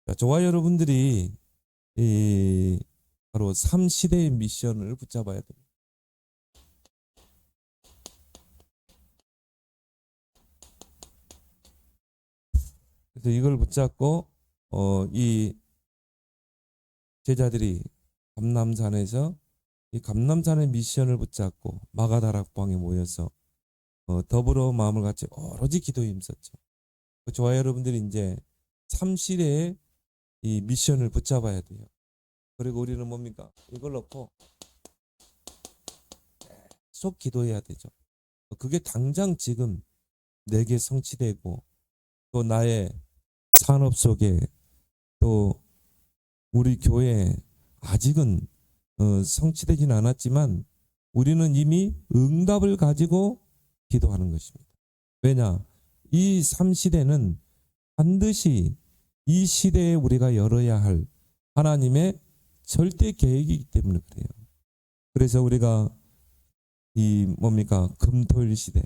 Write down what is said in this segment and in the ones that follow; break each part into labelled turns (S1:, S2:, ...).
S1: 자, 저와 여러분들이 바로 3시대의 미션을 붙잡아야 됩니다. 그래서 이걸 붙잡고 이 제자들이 감람산에서 이 감람산의 미션을 붙잡고 마가다락방에 모여서 더불어 마음을 같이 오로지 기도에 힘썼죠. 저와 여러분들이 이제 3시대의 이 미션을 붙잡아야 돼요. 그리고 우리는 뭡니까? 이걸 놓고 계속 기도해야 되죠. 그게 당장 지금 내게 성취되고 또 나의 산업 속에 또 우리 교회 아직은 성취되진 않았지만 우리는 이미 응답을 가지고 기도하는 것입니다. 왜냐? 이 3시대는 반드시 이 시대에 우리가 열어야 할 하나님의 절대 계획이기 때문에 그래요. 그래서 우리가 이 뭡니까? 금토일 시대,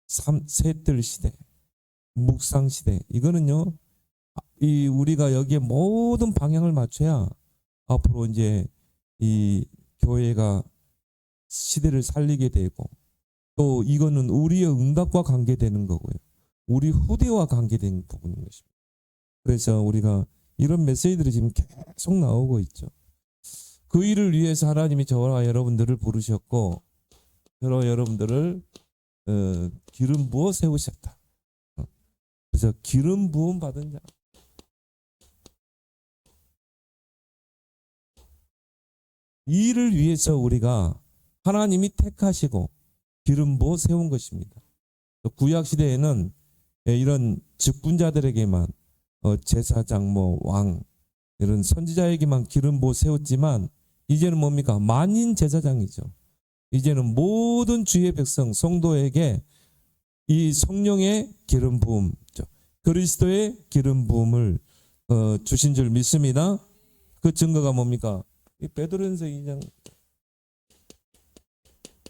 S1: 셋들 시대, 묵상 시대, 이거는요, 이 우리가 여기에 모든 방향을 맞춰야 앞으로 이제 이 교회가 시대를 살리게 되고, 또 이거는 우리의 응답과 관계되는 거고요. 우리 후대와 관계된 부분인 것입니다. 그래서 우리가 이런 메시지들이 지금 계속 나오고 있죠. 그 일을 위해서 하나님이 저와 여러분들을 부르셨고, 저와 여러분들을 기름 부어 세우셨다. 그래서 기름 부음 받은 자. 이 일을 위해서 우리가 하나님이 택하시고 기름 부어 세운 것입니다. 구약 시대에는 이런 직분자들에게만 제사장, 왕 이런 선지자에게만 기름 부어 세웠지만 이제는 뭡니까? 만인 제사장이죠. 이제는 모든 주의 백성 성도에게 이 성령의 기름 부음, 그리스도의 기름 부음을 주신 줄 믿습니다. 그 증거가 뭡니까? 이 베드로전서 2장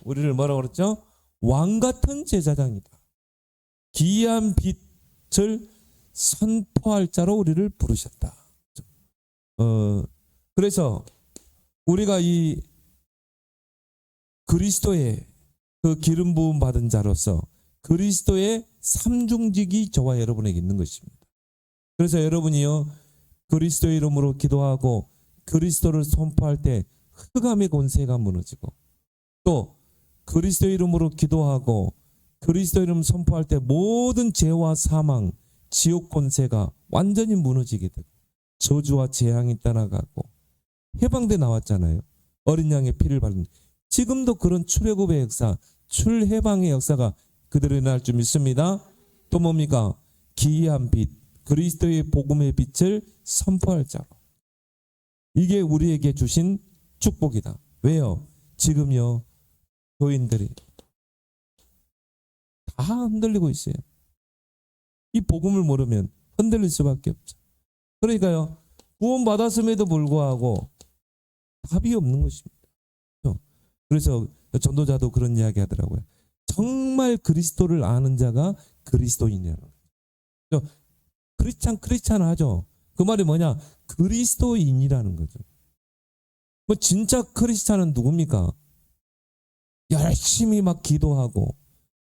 S1: 우리를 뭐라고 그랬죠? 왕 같은 제사장이다. 기이한 빛을 선포할 자로 우리를 부르셨다. 그래서 우리가 이 그리스도의 그 기름 부음 받은 자로서 그리스도의 삼중직이 저와 여러분에게 있는 것입니다. 그래서 여러분이요 그리스도의 이름으로 기도하고 그리스도를 선포할 때 흑암의 권세가 무너지고 또 그리스도의 이름으로 기도하고 그리스도의 이름 선포할 때 모든 죄와 사망, 지옥 권세가 완전히 무너지게 되고 저주와 재앙이 떠나가고 해방돼 나왔잖아요. 어린 양의 피를 바른 지금도 그런 출애굽의 역사, 출해방의 역사가 그대로 일어날 줄 믿습니다. 또 뭡니까? 기이한 빛, 그리스도의 복음의 빛을 선포할 자로. 이게 우리에게 주신 축복이다. 왜요? 지금요 교인들이 다 흔들리고 있어요. 이 복음을 모르면 흔들릴 수밖에 없죠. 그러니까요 구원 받았음에도 불구하고 답이 없는 것입니다. 그래서 전도자도 그런 이야기 하더라고요. 정말 그리스도를 아는 자가 그리스도인이라는 거죠. 크리스찬 하죠. 그 말이 뭐냐? 그리스도인이라는 거죠. 뭐 진짜 크리스찬은 누굽니까? 열심히 막 기도하고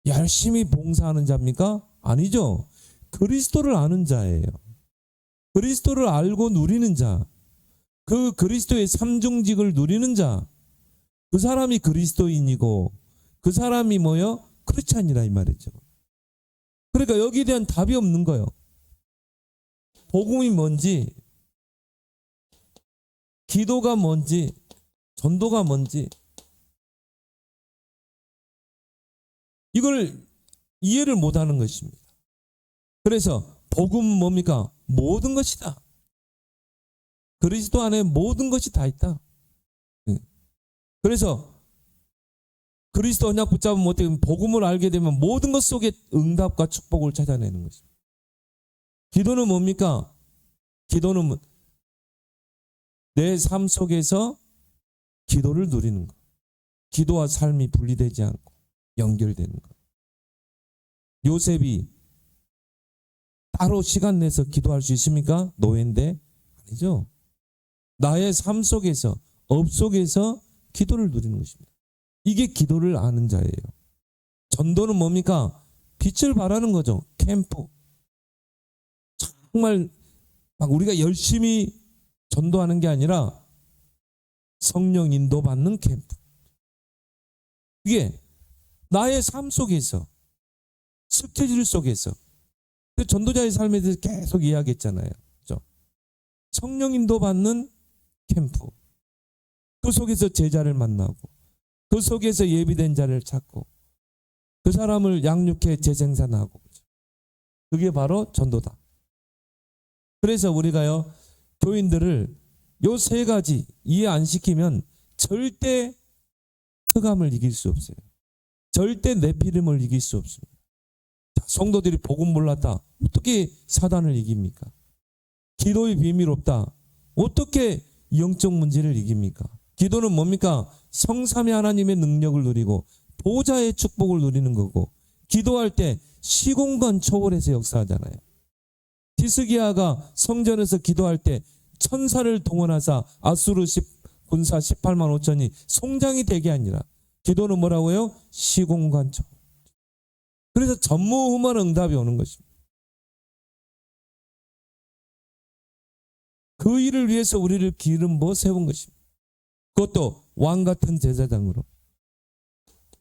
S1: 열심히 봉사하는 자입니까? 아니죠. 그리스도를 아는 자예요. 그리스도를 알고 누리는 자. 그 그리스도의 삼중직을 누리는 자. 그 사람이 그리스도인이고 그 사람이 뭐요? 크리스찬이라 이 말이죠. 그러니까 여기에 대한 답이 없는 거예요. 복음이 뭔지, 기도가 뭔지, 전도가 뭔지 이걸 이해를 못하는 것입니다. 그래서 복음은 뭡니까? 모든 것이다. 그리스도 안에 모든 것이 다 있다. 그래서 그리스도 언약 붙잡으면 어떻게 복음을 알게 되면 모든 것 속에 응답과 축복을 찾아내는 것입니다. 기도는 뭡니까? 기도는 내 삶 속에서 기도를 누리는 것. 기도와 삶이 분리되지 않고 연결되는 것. 요셉이 따로 시간 내서 기도할 수 있습니까? 노예인데? 아니죠. 나의 삶 속에서, 업 속에서 기도를 누리는 것입니다. 이게 기도를 아는 자예요. 전도는 뭡니까? 빛을 발하는 거죠. 캠프. 정말 막 우리가 열심히 전도하는 게 아니라 성령 인도받는 캠프. 이게 나의 삶 속에서, 스케줄 속에서, 전도자의 삶에 대해서 계속 이야기했잖아요. 그렇죠? 성령 인도받는 캠프. 그 속에서 제자를 만나고, 그 속에서 예비된 자를 찾고, 그 사람을 양육해 재생산하고. 그게 바로 전도다. 그래서 우리가요, 교인들을 요 세 가지 이해 안 시키면 절대 흑암을 이길 수 없어요. 절대 네피림을 이길 수 없습니다. 성도들이 복음 몰랐다. 어떻게 사단을 이깁니까? 기도의 비밀 없다. 어떻게 영적 문제를 이깁니까? 기도는 뭡니까? 성삼위 하나님의 능력을 누리고 보좌의 축복을 누리는 거고, 기도할 때 시공간 초월해서 역사하잖아요. 히스기야가 성전에서 기도할 때 천사를 동원하사 아수르 군사 18만 5천이 송장이 되게 아니라, 기도는 뭐라고요? 시공간 초월. 그래서 전무후무한 응답이 오는 것입니다. 그 일을 위해서 우리를 기름 부어 세운 것입니다. 그것도 왕 같은 제사장으로.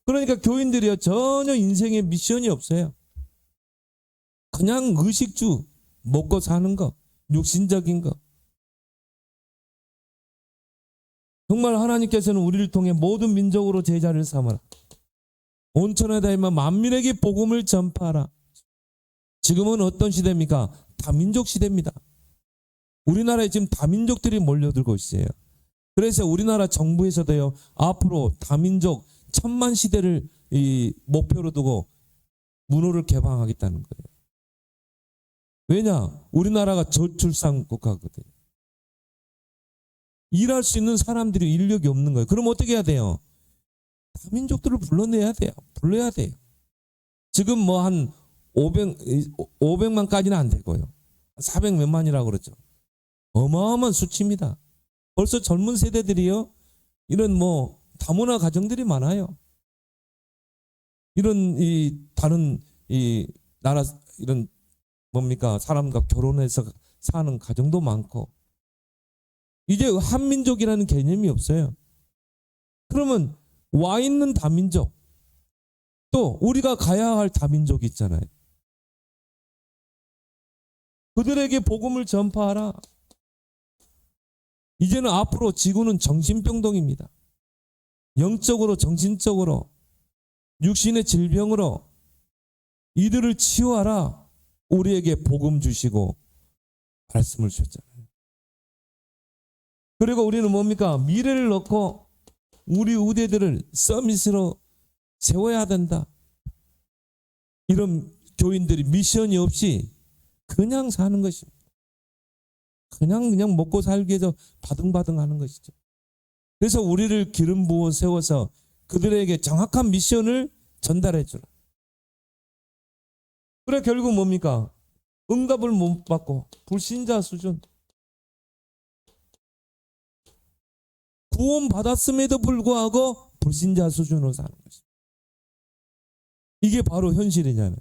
S1: 그러니까 교인들이요, 전혀 인생에 미션이 없어요. 그냥 의식주, 먹고 사는 거, 육신적인 거. 정말 하나님께서는 우리를 통해 모든 민족으로 제자를 삼아라. 온천에 다니며 만민에게 복음을 전파하라. 지금은 어떤 시대입니까? 다민족 시대입니다. 우리나라에 지금 다민족들이 몰려들고 있어요. 그래서 우리나라 정부에서도요, 앞으로 다민족 1000만 시대를 목표로 두고 문호를 개방하겠다는 거예요. 왜냐? 우리나라가 저출산 국가거든요. 일할 수 있는 사람들이 인력이 없는 거예요. 그럼 어떻게 해야 돼요? 다민족들을 불러내야 돼요. 불러야 돼요. 지금 뭐 한 500만까지는 안 되고요. 400 몇만이라고 그러죠. 어마어마한 수치입니다. 벌써 젊은 세대들이요, 이런 뭐 다문화 가정들이 많아요. 이런 다른 나라 이런 뭡니까? 사람과 결혼해서 사는 가정도 많고, 이제 한민족이라는 개념이 없어요. 그러면 와 있는 다민족, 또 우리가 가야 할 다민족이 있잖아요. 그들에게 복음을 전파하라. 이제는 앞으로 지구는 정신병동입니다. 영적으로, 정신적으로, 육신의 질병으로 이들을 치유하라. 우리에게 복음 주시고 말씀을 주셨잖아요. 그리고 우리는 뭡니까? 미래를 넣고 우리 우대들을 서밋으로 세워야 된다. 이런 교인들이 미션이 없이 그냥 사는 것입니다. 그냥 먹고 살기 위해서 바등바등 하는 것이죠. 그래서 우리를 기름 부어 세워서 그들에게 정확한 미션을 전달해 주라. 그래, 결국 뭡니까? 응답을 못 받고 불신자 수준. 구원 받았음에도 불구하고 불신자 수준으로 사는 것입니다. 이게 바로 현실이잖아요.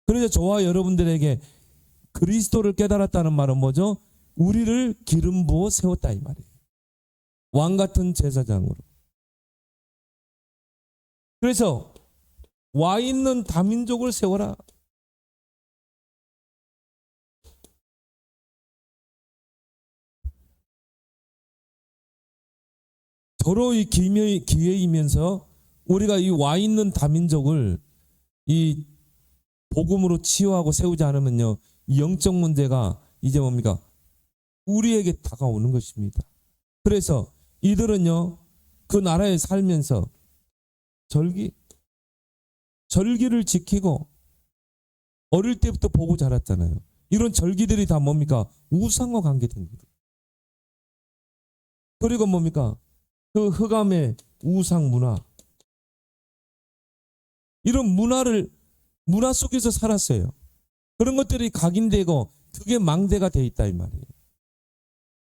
S1: 그래서 저와 여러분들에게 그리스도를 깨달았다는 말은 뭐죠? 우리를 기름 부어 세웠다 이 말이에요. 왕 같은 제사장으로. 그래서 와 있는 다민족을 세워라. 서로의 기회이면서 우리가 이 와 있는 다민족을 이 복음으로 치유하고 세우지 않으면요, 영적 문제가 이제 뭡니까? 우리에게 다가오는 것입니다. 그래서 이들은요, 그 나라에 살면서 절기를 지키고 어릴 때부터 보고 자랐잖아요. 이런 절기들이 다 뭡니까? 우상과 관계된 거예요. 그리고 뭡니까? 그 흑암의 우상 문화. 이런 문화 속에서 살았어요. 그런 것들이 각인되고 그게 망대가 돼 있다 이 말이에요.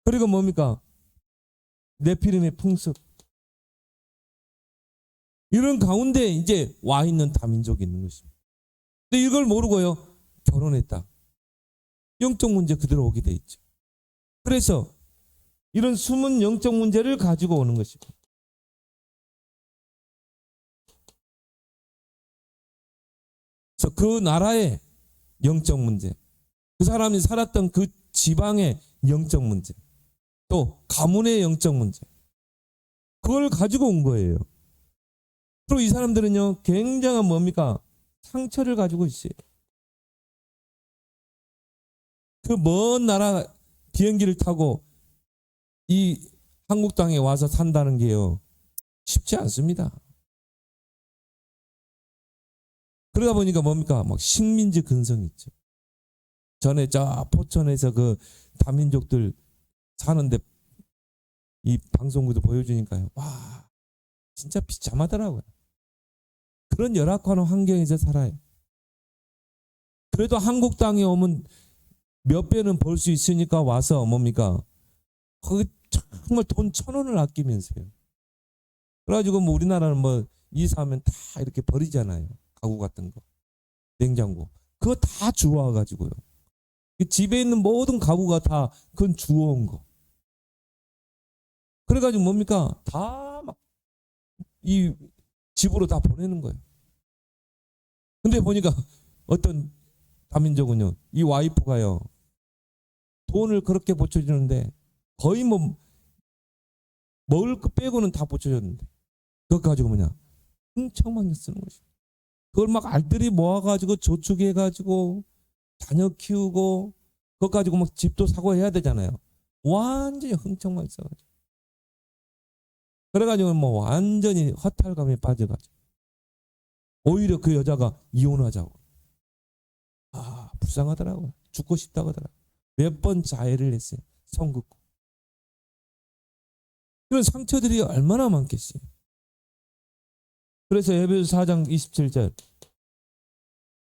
S1: 그리고 뭡니까? 네피림의 풍습. 이런 가운데 이제 와 있는 다민족이 있는 것입니다. 근데 이걸 모르고요, 결혼했다. 영적 문제 그대로 오게 돼 있죠. 그래서 이런 숨은 영적 문제를 가지고 오는 것입니다. 그래서 그 나라의 영적 문제, 그 사람이 살았던 그 지방의 영적 문제, 또 가문의 영적 문제, 그걸 가지고 온 거예요. 그리고 이 사람들은요, 굉장한 뭡니까? 상처를 가지고 있어요. 그 먼 나라 비행기를 타고 이 한국 땅에 와서 산다는 게요, 쉽지 않습니다. 그러다 보니까 뭡니까? 막 식민지 근성이 있죠. 전에 저 포천에서 그 다민족들 사는데 이 방송국도 보여주니까요, 와, 진짜 비참하더라고요. 그런 열악한 환경에서 살아요. 그래도 한국 땅에 오면 몇 배는 벌 수 있으니까 와서 뭡니까? 거기 정말 돈 1,000원을 아끼면서요. 그래가지고 뭐 우리나라는 뭐 이사하면 다 이렇게 버리잖아요. 가구 같은 거, 냉장고, 그거 다 주워와가지고요. 집에 있는 모든 가구가 다 그건 주워온 거. 그래가지고 뭡니까? 다 막 이 집으로 다 보내는 거예요. 근데 보니까 어떤 다민족은요, 이 와이프가요, 돈을 그렇게 보쳐주는데 거의 뭐 먹을 거 빼고는 다 보쳐줬는데 그거 가지고 뭐냐, 흥청망청 쓰는 것이죠. 그걸 막 알뜰히 모아가지고 저축해가지고 자녀 키우고 그것 가지고 막 집도 사고 해야 되잖아요. 완전히 흥청망청 써가지고. 그래가지고 뭐 완전히 허탈감에 빠져가지고 오히려 그 여자가 이혼하자고. 아, 불쌍하더라고요. 죽고 싶다고 하더라고요. 몇 번 자해를 했어요. 성 긋고. 그런 상처들이 얼마나 많겠어요. 그래서 에베소서 4장 27절,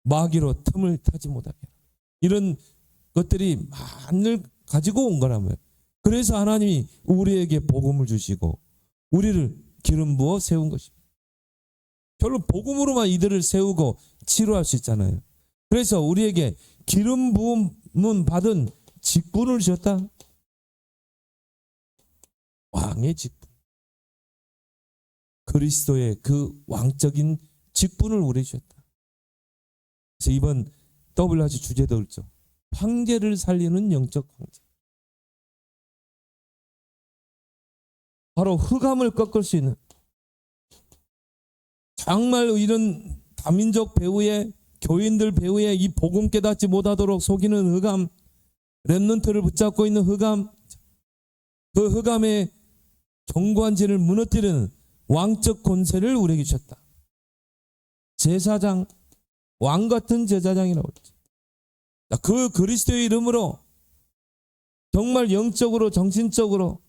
S1: 마귀로 틈을 타지 못하게, 이런 것들이 만을 가지고 온 거라고요. 그래서 하나님이 우리에게 복음을 주시고 우리를 기름 부어 세운 것입니다. 결국 복음으로만 이들을 세우고 치료할 수 있잖아요. 그래서 우리에게 기름 부음은 받은 직분을 주셨다. 왕의 직분. 그리스도의 그 왕적인 직분을 우리에게 주셨다. 그래서 이번 WH 주제도 그렇죠. 황제를 살리는 영적 황제. 바로 흑암을 꺾을 수 있는, 정말 이런 다민족 배후에, 교인들 배후에 이 복음 깨닫지 못하도록 속이는 흑암, 렘넌트를 붙잡고 있는 흑암, 그 흑암의 견고한 진을 무너뜨리는 왕적 권세를 우리에게 주셨다. 제사장, 왕 같은 제사장이라고 했죠. 그 그리스도의 이름으로 정말 영적으로 정신적으로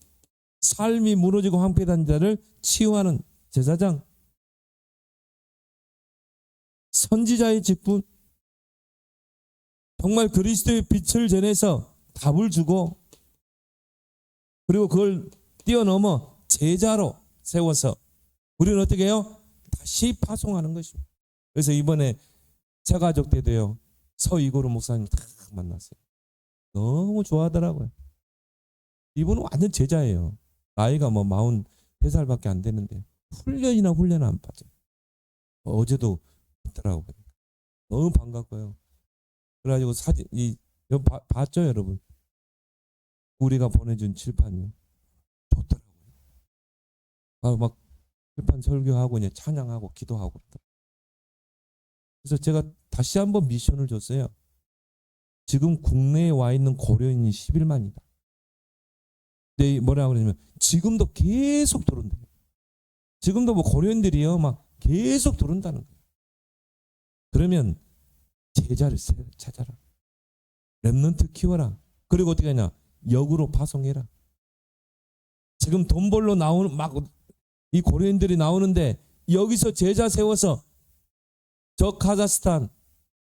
S1: 삶이 무너지고 황폐한 자를 치유하는 제사장, 선지자의 직분, 정말 그리스도의 빛을 전해서 답을 주고, 그리고 그걸 뛰어넘어 제자로 세워서 우리는 어떻게 해요? 다시 파송하는 것입니다. 그래서 이번에 새가족 때도요, 서이고르 목사님 딱 만났어요. 너무 좋아하더라고요. 이분은 완전 제자예요. 나이가 뭐 43살밖에 안 되는데 훈련 안 빠져요. 어제도 있더라고요. 너무 반갑고요. 그래가지고 사진, 봤죠, 여러분? 우리가 보내준 칠판이요. 좋더라고요. 막 칠판 설교하고 이제 찬양하고 기도하고. 그래서 제가 다시 한번 미션을 줬어요. 지금 국내에 와 있는 고려인이 11만이다. 근데 뭐라고 그러냐면 지금도 계속 들어온다. 지금도 뭐 고려인들이요, 막 계속 들어온다는 거예요. 그러면 제자를 찾아라. 렘넌트 키워라. 그리고 어떻게 하냐? 역으로 파송해라. 지금 돈 벌러 나오는 막 이 고려인들이 나오는데 여기서 제자 세워서 저 카자흐스탄,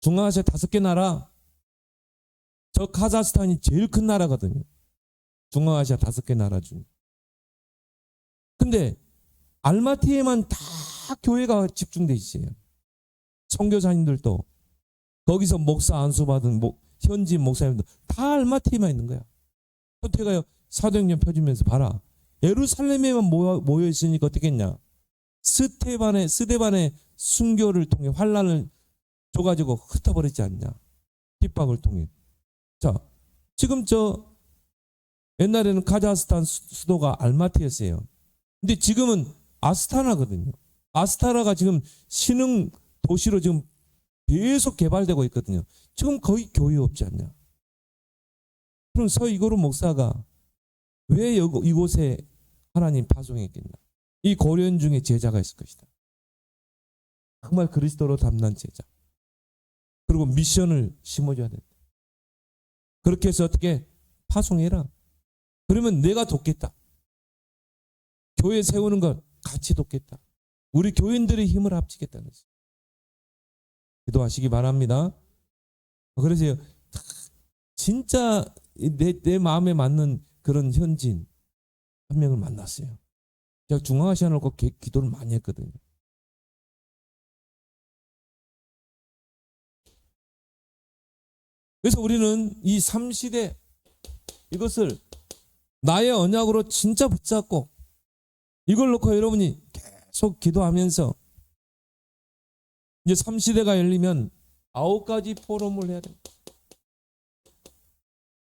S1: 중앙아시아 5개 나라 저 카자흐스탄이 제일 큰 나라거든요. 중앙아시아 5개 나라 중. 근데 알마티에만 다 교회가 집중돼 있어요. 선교사님들도 거기서 목사 안수받은 현지 목사님들 다 알마티에만 있는 거야. 호태가요 사도행전 펴주면서 봐라. 예루살렘에만 모여 있으니까 어떻겠냐. 스데반의 순교를 통해 환란을 줘가지고 흩어버리지 않냐. 핍박을 통해. 자, 지금 옛날에는 카자흐스탄 수도가 알마티였어요. 근데 지금은 아스타나거든요. 아스타나가 지금 신흥 도시로 지금 계속 개발되고 있거든요. 지금 거의 교회 없지 않냐. 그럼 서이고르 목사가 왜 이곳에 하나님 파송했겠냐. 이 고려인 중에 제자가 있을 것이다. 정말 그리스도로 담난 제자. 그리고 미션을 심어줘야 된다. 그렇게 해서 어떻게 파송해라. 그러면 내가 돕겠다. 교회 세우는 걸 같이 돕겠다. 우리 교인들의 힘을 합치겠다는 것이죠. 기도하시기 바랍니다. 그래서 진짜 내 마음에 맞는 그런 현지인 한 명을 만났어요. 제가 중앙아시아를 꼭 기도를 많이 했거든요. 그래서 우리는 이 3시대 이것을 나의 언약으로 진짜 붙잡고 이걸 놓고 여러분이 계속 기도하면서 이제 3시대가 열리면 9가지 포럼을 해야 됩니다.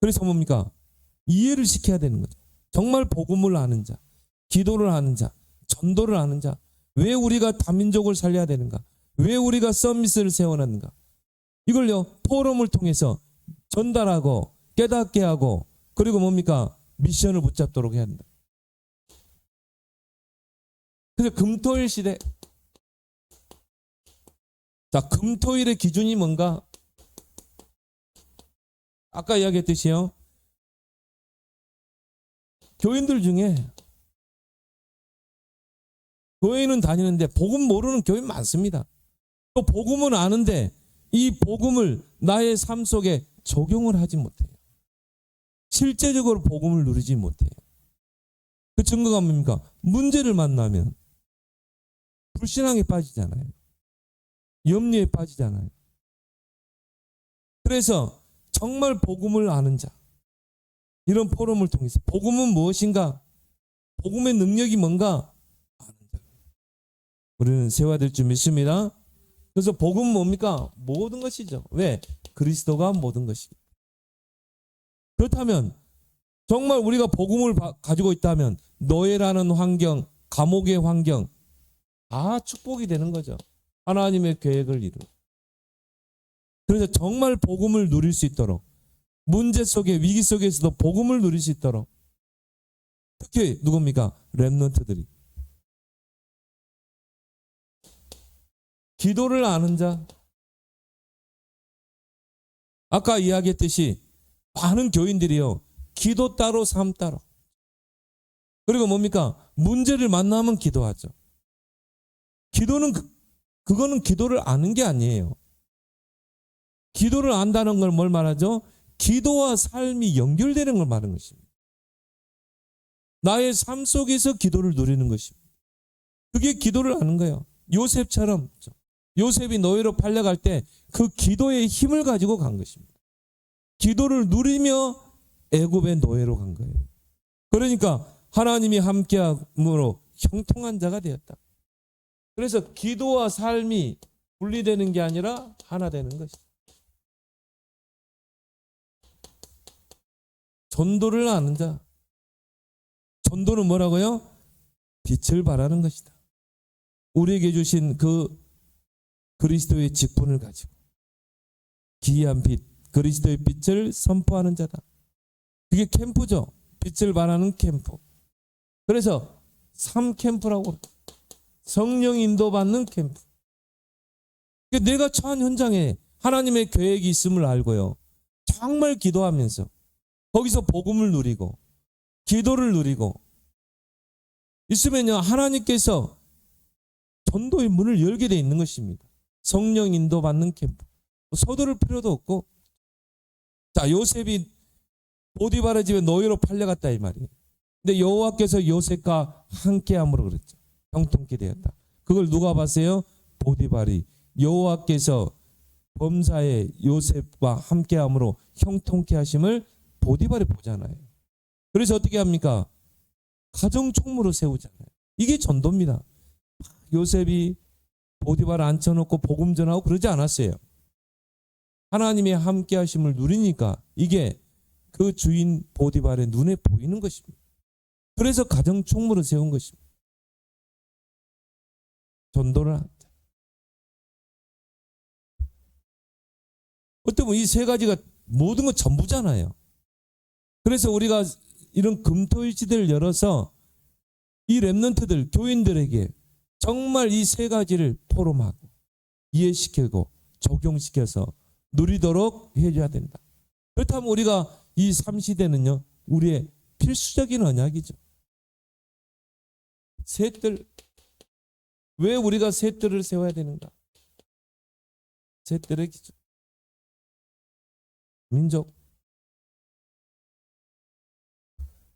S1: 그래서 뭡니까? 이해를 시켜야 되는 거죠. 정말 복음을 아는 자, 기도를 아는 자, 전도를 아는 자, 왜 우리가 다민족을 살려야 되는가? 왜 우리가 서밋을 세워놨는가? 이걸요, 포럼을 통해서 전달하고 깨닫게 하고 그리고 뭡니까? 미션을 붙잡도록 해야 된다. 그래서 금토일 시대. 자, 금토일의 기준이 뭔가? 아까 이야기했듯이요. 교인들 중에 교회는 다니는데 복음 모르는 교인 많습니다. 또 복음은 아는데 이 복음을 나의 삶 속에 적용을 하지 못해요. 실제적으로 복음을 누리지 못해요. 그 증거가 뭡니까? 문제를 만나면 불신앙에 빠지잖아요. 염려에 빠지잖아요. 그래서 정말 복음을 아는 자, 이런 포럼을 통해서 복음은 무엇인가? 복음의 능력이 뭔가? 아는 자. 우리는 세워야 될 줄 믿습니다. 그래서 복음은 뭡니까? 모든 것이죠. 왜? 그리스도가 모든 것이기. 그렇다면 정말 우리가 복음을 가지고 있다면 노예라는 환경, 감옥의 환경 다 축복이 되는 거죠. 하나님의 계획을 이루고. 그래서 정말 복음을 누릴 수 있도록 문제 속에 위기 속에서도 복음을 누릴 수 있도록 특히 누굽니까? 렘넌트들이 기도를 아는 자. 아까 이야기했듯이 많은 교인들이요. 기도 따로 삶 따로. 그리고 뭡니까? 문제를 만나면 기도하죠. 기도는 그거는 기도를 아는 게 아니에요. 기도를 안다는 걸 뭘 말하죠? 기도와 삶이 연결되는 걸 말하는 것입니다. 나의 삶 속에서 기도를 누리는 것입니다. 그게 기도를 아는 거예요. 요셉처럼 요셉이 노예로 팔려갈 때 그 기도의 힘을 가지고 간 것입니다. 기도를 누리며 애굽의 노예로 간 거예요. 그러니까 하나님이 함께함으로 형통한 자가 되었다. 그래서 기도와 삶이 분리되는 게 아니라 하나 되는 것이다. 전도를 아는 자. 전도는 뭐라고요? 빛을 발하는 것이다. 우리에게 주신 그 그리스도의 직분을 가지고 기이한 빛, 그리스도의 빛을 선포하는 자다. 그게 캠프죠. 빛을 발하는 캠프. 그래서 3캠프라고 성령 인도받는 캠프. 내가 처한 현장에 하나님의 계획이 있음을 알고요. 정말 기도하면서 거기서 복음을 누리고 기도를 누리고 있으면요. 하나님께서 전도의 문을 열게 돼 있는 것입니다. 성령 인도받는 캠프. 서두를 필요도 없고 자, 요셉이 보디바라 집에 노예로 팔려갔다 이 말이에요. 근데 여호와께서 요셉과 함께함으로 그랬죠. 형통케 되었다. 그걸 누가 봤어요? 보디발이. 여호와께서 범사에 요셉과 함께함으로 형통케 하심을 보디발이 보잖아요. 그래서 어떻게 합니까? 가정 총무로 세우잖아요. 이게 전도입니다. 요셉이 보디발을 앉혀놓고 복음 전하고 그러지 않았어요. 하나님의 함께 하심을 누리니까 이게 그 주인 보디발의 눈에 보이는 것입니다. 그래서 가정 총무로 세운 것입니다. 전도를 한다. 어떻게 보면 이 세 가지가 모든 것 전부잖아요. 그래서 우리가 이런 금토일지대를 열어서 이 렘넌트들, 교인들에게 정말 이 세 가지를 포럼하고 이해시키고 적용시켜서 누리도록 해줘야 된다. 그렇다면 우리가 이 3시대는요, 우리의 필수적인 언약이죠. 셋들, 왜 우리가 셋들을 세워야 되는가? 셋들의 기준. 민족.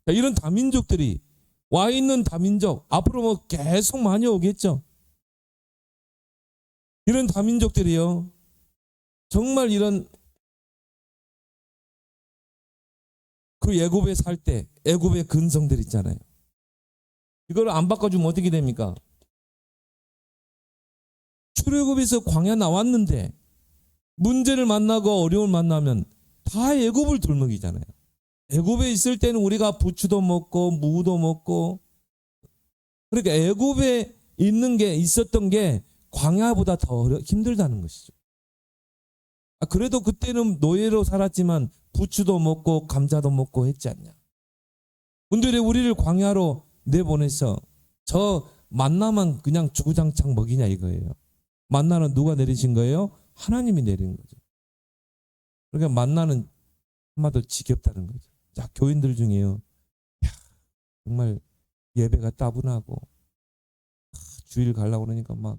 S1: 이런 다민족들이 와 있는 다민족, 앞으로 뭐 계속 많이 오겠죠. 이런 다민족들이요, 정말 이런 그 애굽에 살 때 애굽의 근성들 있잖아요. 이걸 안 바꿔주면 어떻게 됩니까? 출애굽에서 광야 나왔는데 문제를 만나고 어려움을 만나면 다 애굽을 돌먹이잖아요. 애굽에 있을 때는 우리가 부추도 먹고 무도 먹고, 그러니까 애굽에 있는 게 있었던 게 광야보다 더 힘들다는 것이죠. 그래도 그때는 노예로 살았지만 부추도 먹고 감자도 먹고 했지 않냐. 근데 우리를 광야로 내보내서 저 만나만 그냥 주구장창 먹이냐 이거예요. 만나는 누가 내리신 거예요? 하나님이 내린 거죠. 그러니까 만나는 한마디로 지겹다는 거죠. 자, 교인들 중에요, 야, 정말 예배가 따분하고 주일 가려고 그러니까 막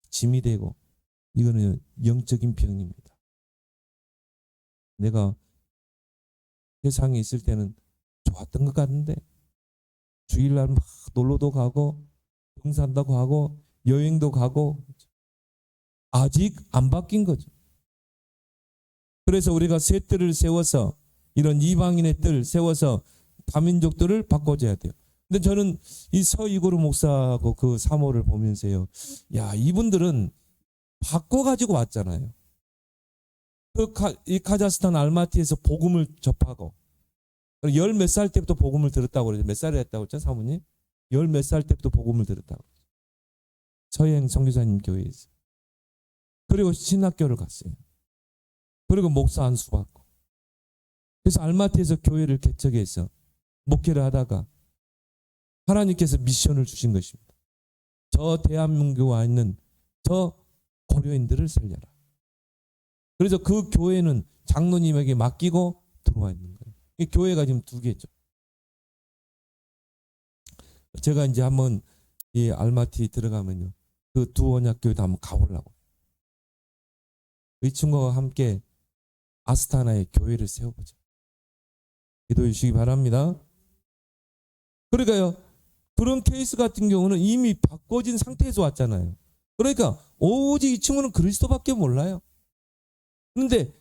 S1: 짐이 되고, 이거는 영적인 병입니다. 내가 세상에 있을 때는 좋았던 것 같은데 주일날 막 놀러도 가고 등산도 가고 여행도 가고 아직 안 바뀐 거죠. 그래서 우리가 새 뜰을 세워서 이런 이방인의 뜰 세워서 다민족들을 바꿔줘야 돼요. 근데 저는 이 서이고르 목사하고 그 사모를 보면서요, 야, 이분들은 바꿔가지고 왔잖아요. 이 카자흐스탄 알마티에서 복음을 접하고, 열 몇 살 때부터 복음을 들었다고 그러죠. 몇 살에 했다고 했죠, 사모님? 열 몇 살 때부터 복음을 들었다고. 서행 선교사님 교회에서. 그리고 신학교를 갔어요. 그리고 목사 안수 받고. 그래서 알마티에서 교회를 개척해서 목회를 하다가 하나님께서 미션을 주신 것입니다. 저 대한민국에 와 있는 저 고려인들을 살려라. 그래서 그 교회는 장로님에게 맡기고 들어와 있는 거예요. 이 교회가 지금 두 개죠. 제가 이제 한번 이 알마티 들어가면요, 그 두 언약교회도 한번 가보려고. 이 친구와 함께 아스타나의 교회를 세워보자. 기도해 주시기 바랍니다. 그러니까요, 그런 케이스 같은 경우는 이미 바꿔진 상태에서 왔잖아요. 그러니까 오직 이 친구는 그리스도밖에 몰라요. 그런데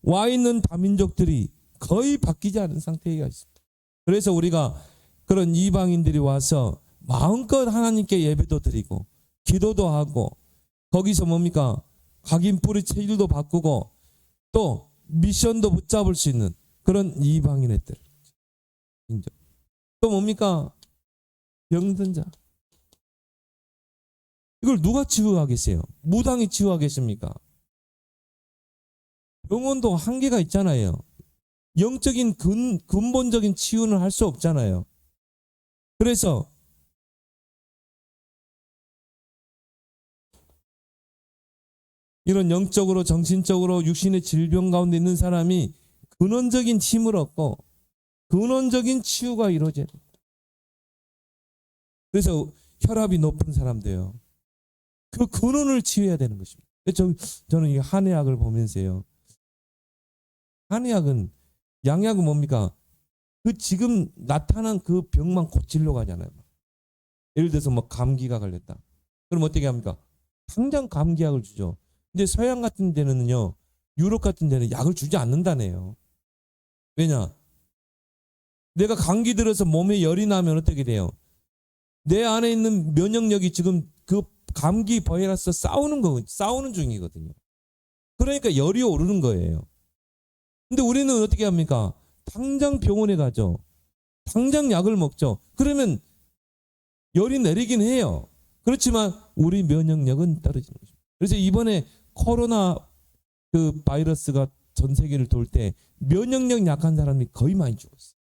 S1: 와 있는 다민족들이 거의 바뀌지 않은 상태가 있습니다. 그래서 우리가 그런 이방인들이 와서 마음껏 하나님께 예배도 드리고 기도도 하고, 거기서 뭡니까? 각인 뿌리 체질도 바꾸고 또 미션도 붙잡을 수 있는 그런 이방인의 뜰. 또 뭡니까? 병든 자. 이걸 누가 치유하겠어요? 무당이 치유하겠습니까? 병원도 한계가 있잖아요. 영적인 근본적인 치유는 할 수 없잖아요. 그래서 이런 영적으로 정신적으로 육신의 질병 가운데 있는 사람이 근원적인 힘을 얻고 근원적인 치유가 이루어져야 됩니다. 그래서 혈압이 높은 사람도요, 그 근원을 치유해야 되는 것입니다. 저는 이 한의학을 보면서요, 한의학은, 양약은 뭡니까? 그 지금 나타난 그 병만 고치려고 하잖아요. 예를 들어서 뭐 감기가 걸렸다. 그럼 어떻게 합니까? 당장 감기약을 주죠. 근데 서양 같은 데는요, 유럽 같은 데는 약을 주지 않는다네요. 왜냐? 내가 감기 들어서 몸에 열이 나면 어떻게 돼요? 내 안에 있는 면역력이 지금 그 감기 바이러스 싸우는 중이거든요. 그러니까 열이 오르는 거예요. 근데 우리는 어떻게 합니까? 당장 병원에 가죠. 당장 약을 먹죠. 그러면 열이 내리긴 해요. 그렇지만 우리 면역력은 떨어지는 거죠. 그래서 이번에 코로나 그 바이러스가 전 세계를 돌 때 면역력 약한 사람이 거의 많이 죽었어요.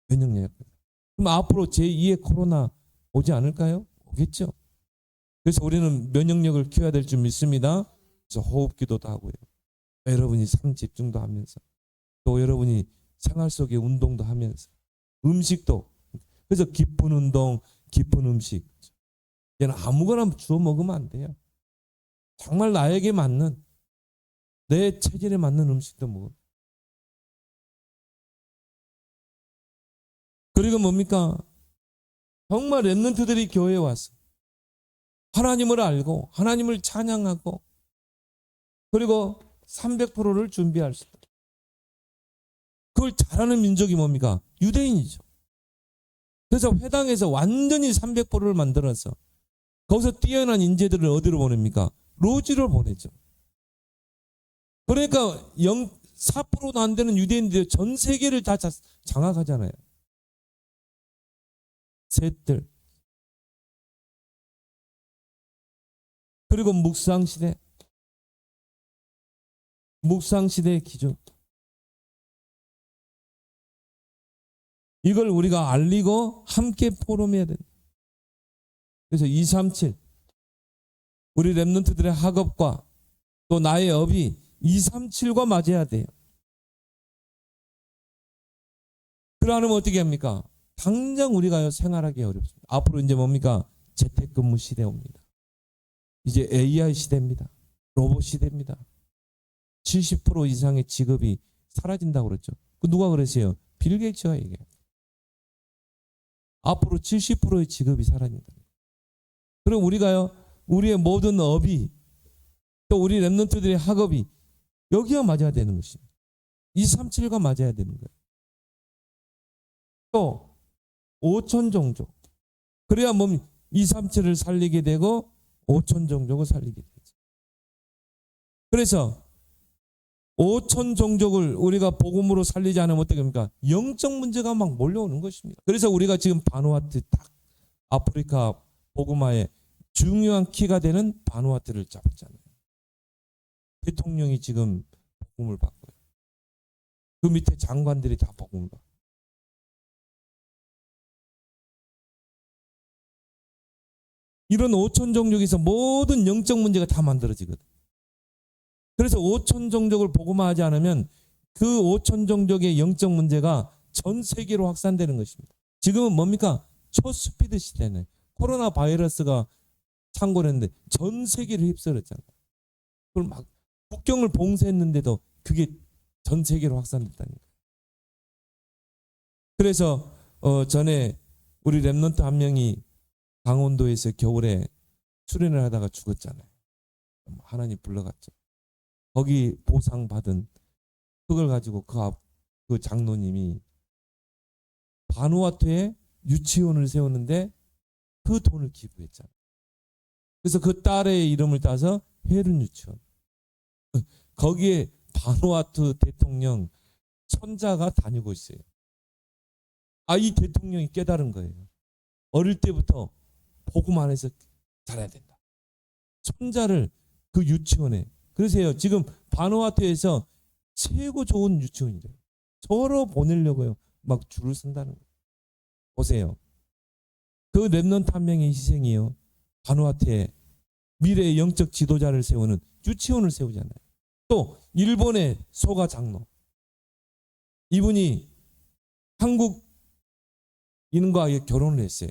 S1: 면역력 약한. 그럼 앞으로 제2의 코로나 오지 않을까요? 오겠죠. 그래서 우리는 면역력을 키워야 될 줄 믿습니다. 그래서 호흡기도도 하고요. 여러분이 삶 집중도 하면서, 또 여러분이 생활 속에 운동도 하면서, 음식도, 그래서 깊은 운동, 깊은 음식, 얘는 아무거나 주워 먹으면 안 돼요. 정말 나에게 맞는, 내 체질에 맞는 음식도 먹어. 그리고 뭡니까? 정말 렘넌트들이 교회에 와서 하나님을 알고 하나님을 찬양하고, 그리고 300%를 준비할 수 있다. 그걸 잘하는 민족이 뭡니까? 유대인이죠. 그래서 회당에서 완전히 300%를 만들어서 거기서 뛰어난 인재들을 어디로 보냅니까? 로지로 보내죠. 그러니까 4%도 안 되는 유대인들이 전 세계를 다 장악하잖아요. 셋들. 그리고 묵상시대. 묵상시대의 기준. 이걸 우리가 알리고 함께 포럼해야 된다. 그래서 237. 우리 렘넌트들의 학업과 또 나의 업이 237과 맞아야 돼요. 그러면 어떻게 합니까? 당장 우리가 생활하기 어렵습니다. 앞으로 이제 뭡니까? 재택근무 시대 옵니다. 이제 AI 시대입니다. 로봇 시대입니다. 70% 이상의 직업이 사라진다고 그랬죠. 그 누가 그랬어요? 빌 게이츠가 얘기해요. 앞으로 70%의 직업이 사라진다. 그럼 우리가요, 우리의 모든 업이, 또 우리 렘넌트들의 학업이 여기와 맞아야 되는 것입니다. 237과 맞아야 되는 거예요. 또 5천 종족. 그래야 몸 237을 살리게 되고 5천 종족을 살리게 되죠. 그래서 5천 종족을 우리가 복음으로 살리지 않으면 어떻게 합니까? 영적 문제가 막 몰려오는 것입니다. 그래서 우리가 지금 바누아트, 딱 아프리카 복음화의 중요한 키가 되는 바누아트를 잡았잖아요. 대통령이 지금 복음을 받고요. 그 밑에 장관들이 다 복음을 받고. 이런 5천 종족에서 모든 영적 문제가 다 만들어지거든. 그래서 5천 종족을 복음화하지 않으면 그 5천 종족의 영적 문제가 전 세계로 확산되는 것입니다. 지금은 뭡니까? 초스피드 시대네. 코로나 바이러스가 창궐했는데 전 세계를 휩쓸었잖아요. 그걸 막 국경을 봉쇄했는데도 그게 전 세계로 확산됐다는 거예요. 그래서 전에 우리 렘넌트 한 명이 강원도에서 겨울에 수련을 하다가 죽었잖아요. 하나님 불러갔죠. 거기 보상 받은 그걸 가지고 그 장로님이 바누아투에 유치원을 세웠는데 그 돈을 기부했잖아요. 그래서 그 딸의 이름을 따서 헤룬 유치원. 거기에 바누아투 대통령 손자가 다니고 있어요. 이 대통령이 깨달은 거예요. 어릴 때부터 복음 안에서 자라야 된다. 손자를 그 유치원에. 그러세요. 지금 바누아투에서 최고 좋은 유치원이래요. 서로 보내려고요. 막 줄을 선다는 거예요. 보세요. 그 렘넌트 한 명의 희생이요. 바누아투에 미래의 영적 지도자를 세우는 유치원을 세우잖아요. 또 일본의 소가 장로. 이분이 한국인과 결혼을 했어요.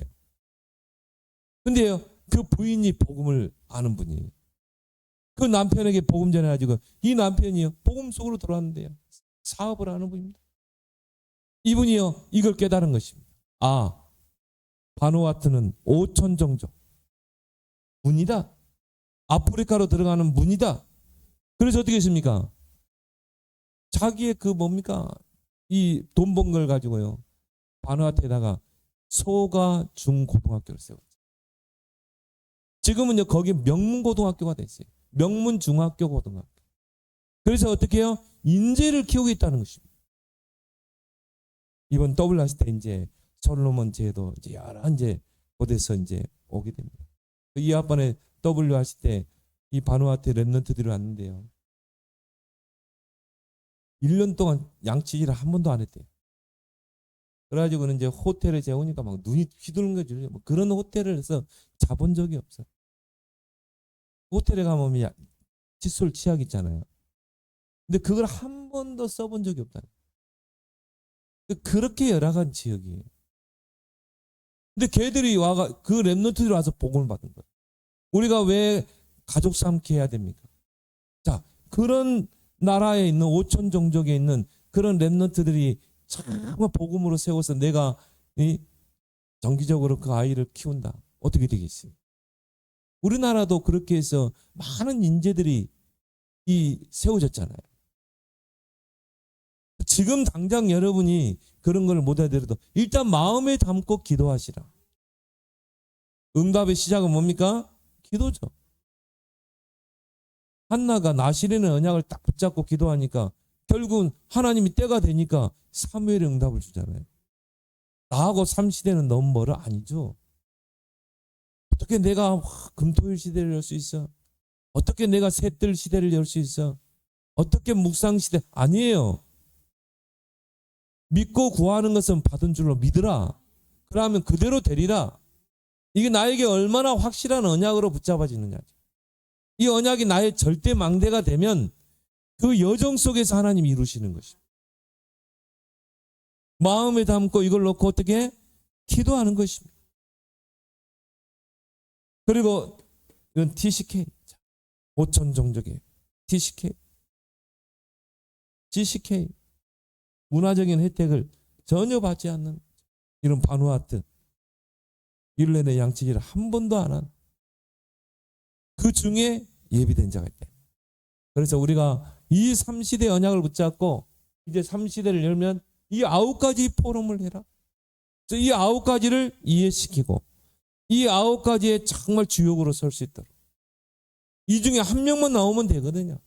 S1: 근데요, 그 부인이 복음을 아는 분이에요. 그 남편에게 복음 전해가지고 이 남편이요 복음 속으로 들어왔는데요. 사업을 하는 분입니다. 이분이요 이걸 깨달은 것입니다. 아, 바누아투는 5천 종족 문이다. 아프리카로 들어가는 문이다. 그래서 어떻게 했습니까? 자기의 그 뭡니까? 이 돈 번 걸 가지고요. 바누아투에다가 소가 중고등학교를 세웠죠. 지금은요 거기 명문고등학교가 됐어요. 명문중학교 고등학교. 그래서 어떻게 해요? 인재를 키우고 있다는 것입니다. 이번 WRC 때 이제 솔로몬 제도 이제 여러 이제 곳에서 이제 오게 됩니다. 이 앞번에 WRC 때 이 바누아투 랩런트들이 왔는데요. 1년 동안 양치질을 한 번도 안 했대요. 그래가지고는 이제 호텔에 재우니까 막 눈이 휘두른 거죠. 뭐 그런 호텔을 해서 자본 적이 없어. 호텔에 가면 칫솔 치약 있잖아요. 근데 그걸 한 번도 써본 적이 없다. 그렇게 열악한 지역이에요. 근데 걔들이 와가 그 랩런트들이 와서 복음을 받은 거예요. 우리가 왜 가족 삼기 해야 됩니까? 자, 그런 나라에 있는 5천 종족에 있는 그런 랩런트들이 정말 복음으로 세워서 내가 정기적으로 그 아이를 키운다. 어떻게 되겠어요? 우리나라도 그렇게 해서 많은 인재들이 세워졌잖아요. 지금 당장 여러분이 그런 걸 못 하더라도 일단 마음에 담고 기도하시라. 응답의 시작은 뭡니까? 기도죠. 한나가 나실에는 언약을 딱 붙잡고 기도하니까 결국은 하나님이 때가 되니까 사무엘의 응답을 주잖아요. 나하고 3시대는 너무 멀어? 아니죠. 어떻게 내가 금토일 시대를 열 수 있어? 어떻게 내가 셋들 시대를 열 수 있어? 어떻게 묵상 시대? 아니에요. 믿고 구하는 것은 받은 줄로 믿으라. 그러면 그대로 되리라. 이게 나에게 얼마나 확실한 언약으로 붙잡아지느냐죠. 이 언약이 나의 절대 망대가 되면 그 여정 속에서 하나님이 이루시는 것입니다. 마음에 담고 이걸 놓고 어떻게 기도하는 것입니다. 그리고 이건 TCK 5천 종족의 TCK GCK 문화적인 혜택을 전혀 받지 않는 이런 바누아투 1년의 양치질을 한 번도 안 한 그 중에 예비된 자가 있다. 그래서 우리가 이 3시대 언약을 붙잡고 이제 3시대를 열면 이 9가지 포럼을 해라. 이 9가지를 이해시키고 이 9가지의 정말 주역으로 설 수 있도록 이 중에 한 명만 나오면 되거든요.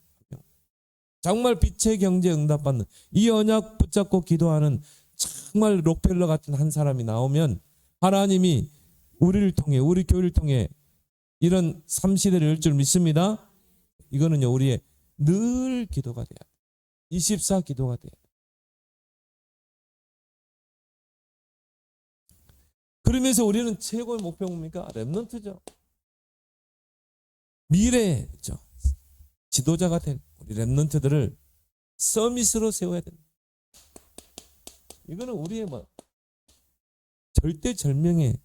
S1: 정말 빛의 경제 응답받는 이 언약 붙잡고 기도하는 정말 록펠러 같은 한 사람이 나오면 하나님이 우리를 통해 우리 교회를 통해 이런 3시대를 열 줄 믿습니다. 이거는요 우리의 늘 기도가 돼야 돼. 24 기도가 돼야 돼. 그러면서 우리는 최고의 목표가 뭡니까? 랩런트죠. 미래죠. 지도자가 될 우리 랩런트들을 서밋으로 세워야 됩니다. 이거는 우리의 절대절명의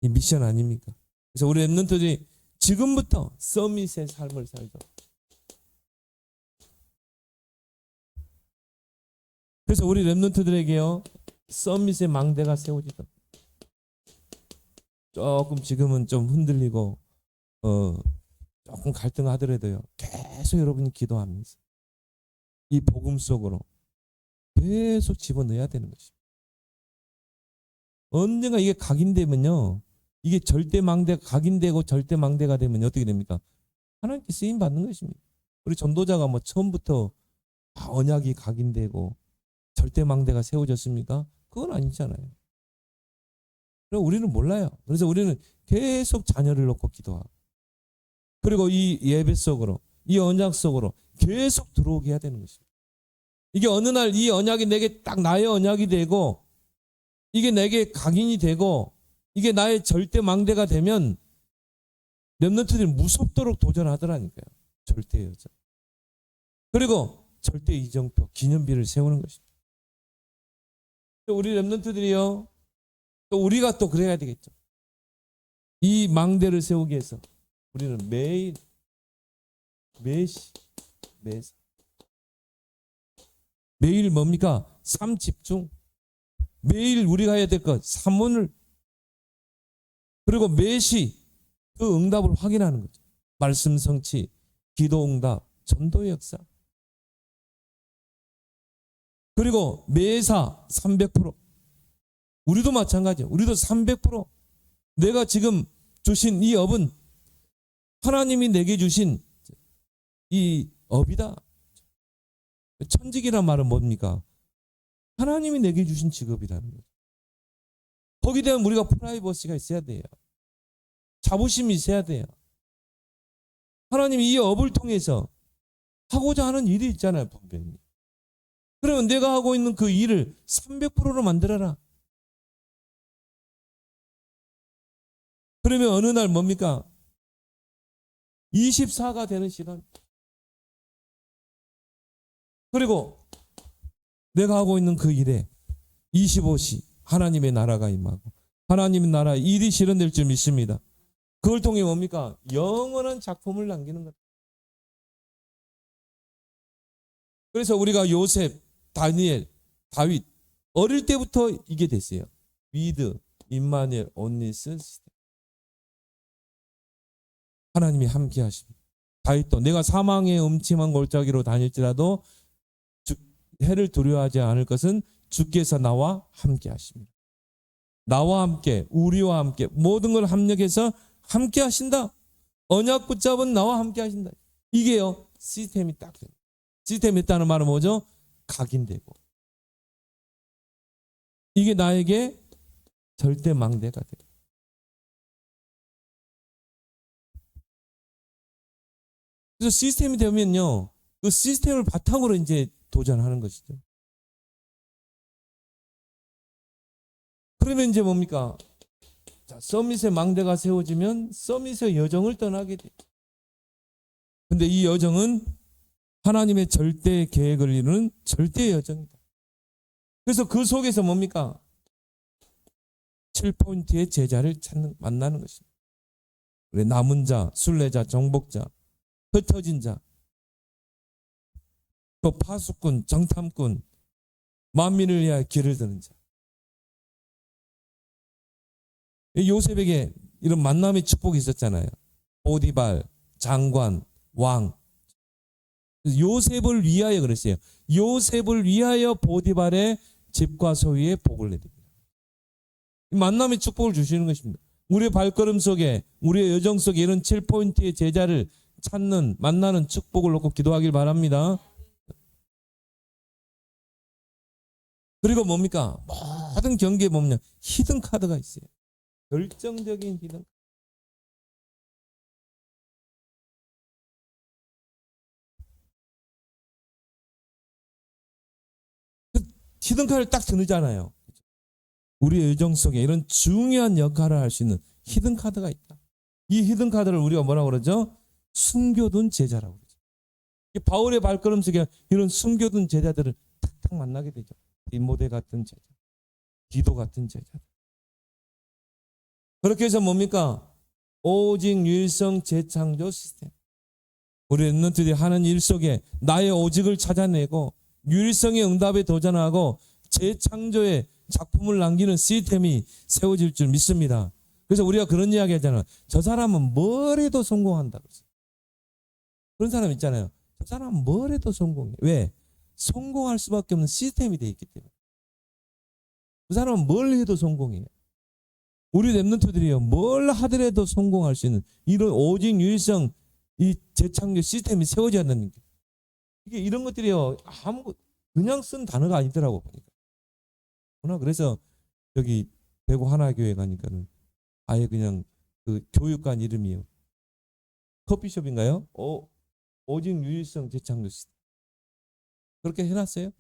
S1: 이 미션 아닙니까? 그래서 우리 랩런트들이 지금부터 서밋의 삶을 살죠. 그래서 우리 랩런트들에게요 서밋의 망대가 세워지죠. 조금 지금은 좀 흔들리고 조금 갈등하더라도요 계속 여러분이 기도하면서 이 복음 속으로 계속 집어넣어야 되는 것입니다. 언젠가 이게 각인되면요 이게 절대망대가 각인되고 절대망대가 되면 어떻게 됩니까? 하나님께 쓰임 받는 것입니다. 우리 전도자가 처음부터 언약이 각인되고 절대망대가 세워졌습니까? 그건 아니잖아요. 그럼 우리는 몰라요. 그래서 우리는 계속 자녀를 놓고 기도하고 그리고 이 예배 속으로 이 언약 속으로 계속 들어오게 해야 되는 것입니다. 이게 어느 날 이 언약이 내게 딱 나의 언약이 되고 이게 내게 각인이 되고 이게 나의 절대망대가 되면 렘넌트들이 무섭도록 도전하더라니까요. 절대 여정. 그리고 절대 이정표 기념비를 세우는 것입니다. 우리 렘넌트들이요. 또 우리가 또 그래야 되겠죠. 이 망대를 세우기 위해서 우리는 매일 매시, 매사. 매일 뭡니까? 삶 집중. 매일 우리가 해야 될 것, 산문을. 그리고 매시 그 응답을 확인하는 거죠. 말씀 성취, 기도 응답, 전도의 역사. 그리고 매사 300%. 우리도 마찬가지예요. 우리도 300%. 내가 지금 주신 이 업은 하나님이 내게 주신 이 업이다. 천직이란 말은 뭡니까? 하나님이 내게 주신 직업이라는 거죠. 거기에 대한 우리가 프라이버시가 있어야 돼요. 자부심이 있어야 돼요. 하나님이 이 업을 통해서 하고자 하는 일이 있잖아요, 분명히. 그러면 내가 하고 있는 그 일을 300%로 만들어라. 그러면 어느 날 뭡니까? 24가 되는 시간. 그리고 내가 하고 있는 그 일에 25시 하나님의 나라가 임하고 하나님의 나라의 일이 실현될 줄 믿습니다. 그걸 통해 뭡니까? 영원한 작품을 남기는 것. 그래서 우리가 요셉, 다니엘, 다윗 어릴 때부터 이게 됐어요. 위드, 임마누엘, 온니스 시스템. 하나님이 함께 하십니다. 다윗도 내가 사망의 음침한 골짜기로 다닐지라도 해를 두려워하지 않을 것은 주께서 나와 함께 하십니다. 나와 함께, 우리와 함께 모든 걸 합력해서 함께 하신다. 언약 붙잡은 나와 함께 하신다. 이게요, 시스템이 딱 돼요. 시스템이 있다는 말은 뭐죠? 각인되고. 이게 나에게 절대 망대가 돼요. 그래서 시스템이 되면요, 그 시스템을 바탕으로 이제 도전하는 것이죠. 그러면 이제 뭡니까? 자, 서밋의 망대가 세워지면 서밋의 여정을 떠나게 돼요. 근데 이 여정은 하나님의 절대 계획을 이루는 절대 여정이다. 그래서 그 속에서 뭡니까? 7포인트의 제자를 만나는 것입니다. 남은 자, 순례자, 정복자, 흩어진 자, 또 파수꾼, 정탐꾼, 만민을 위하여 길을 드는 자. 요셉에게 이런 만남의 축복이 있었잖아요. 보디발, 장관, 왕. 요셉을 위하여 그랬어요. 요셉을 위하여 보디발의 집과 소유에 복을 내립니다. 만남의 축복을 주시는 것입니다. 우리의 발걸음 속에, 우리의 여정 속에 이런 7포인트의 제자를 찾는, 만나는 축복을 놓고 기도하길 바랍니다. 그리고 뭡니까? 모든 경기에 보면 히든 카드가 있어요. 결정적인 히든. 히든 카드를 딱 드느잖아요. 우리의 여정 속에 이런 중요한 역할을 할 수 있는 히든 카드가 있다. 이 히든 카드를 우리가 뭐라고 그러죠? 숨겨둔 제자라고 그러죠. 바울의 발걸음 속에 이런 숨겨둔 제자들을 탁탁 만나게 되죠. 디모데 같은 제자, 디도 같은 제자. 그렇게 해서 뭡니까? 오직 유일성 재창조 시스템. 우리 랩런트들이 하는 일 속에 나의 오직을 찾아내고 유일성의 응답에 도전하고 재창조의 작품을 남기는 시스템이 세워질 줄 믿습니다. 그래서 우리가 그런 이야기 하잖아요. 저 사람은 뭘 해도 성공한다고. 그런 사람 있잖아요. 저 사람은 뭘 해도 성공해. 왜? 성공할 수밖에 없는 시스템이 되어 있기 때문에. 그 사람은 뭘 해도 성공해요. 우리 랩런트들이요, 뭘 하더라도 성공할 수 있는 이런 오직 유일성 이 재창조 시스템이 세워져야 하는 게, 이게 이런 것들이요, 그냥 쓴 단어가 아니더라고 보니까. 그래서 여기 대구 하나교회 가니까는 아예 그냥 그 교육관 이름이요, 커피숍인가요? 오직 유일성 재창조 시스템. 그렇게 해놨어요.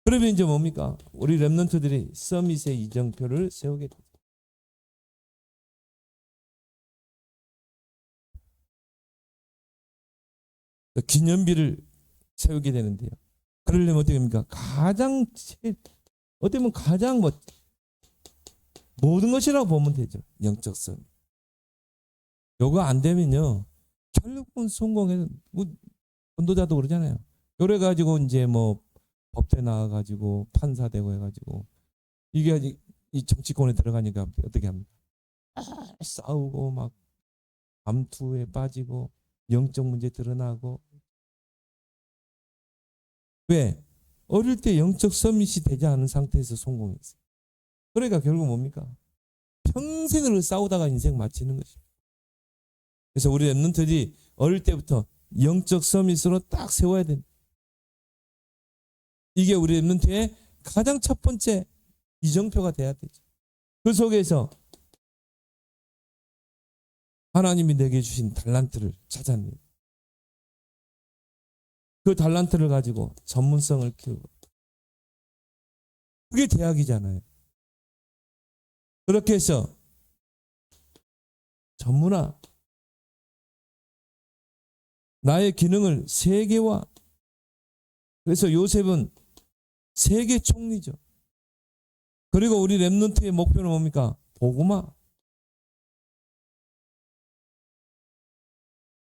S1: 그러면 이제 뭡니까? 우리 랩런트들이 서밋의 이정표를 세우게 됩니다. 기념비를 세우게 되는데요. 그러려면 어떻게 됩니까? 어떻게 보면 가장 모든 것이라고 보면 되죠. 영적 섬. 요거 안 되면요. 결국은 성공해서 뭐 전도자도 그러잖아요. 요래 가지고 이제 뭐 법대 나와 가지고 판사 되고 해 가지고 이게 아직 이 정치권에 들어가니까 어떻게 합니까? 싸우고 막 암투에 빠지고 영적 문제 드러나고. 왜? 어릴 때 영적 서밋이 되지 않은 상태에서 성공했어요. 그러니까 결국 뭡니까? 평생을 싸우다가 인생 마치는 것입니다. 그래서 우리 랩런트들이 어릴 때부터 영적 서밋으로 딱 세워야 됩니다. 이게 우리 랩런트의 가장 첫 번째 이정표가 돼야 되죠. 그 속에서 하나님이 내게 주신 달란트를 찾아냅니다. 그 달란트를 가지고 전문성을 키우고. 그게 대학이잖아요. 그렇게 해서 전문화, 나의 기능을 세계화. 그래서 요셉은 세계 총리죠. 그리고 우리 랩런트의 목표는 뭡니까? 복음화.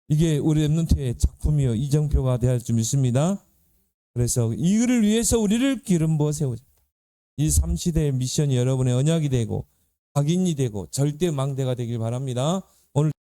S1: 이게 우리 랩런트의 작품이요 이정표가 되어야 할 줄 믿습니다. 그래서 이를 위해서 우리를 기름 부어 세우자. 이 3시대의 미션이 여러분의 언약이 되고 각인이 되고 절대 망대가 되길 바랍니다. 오늘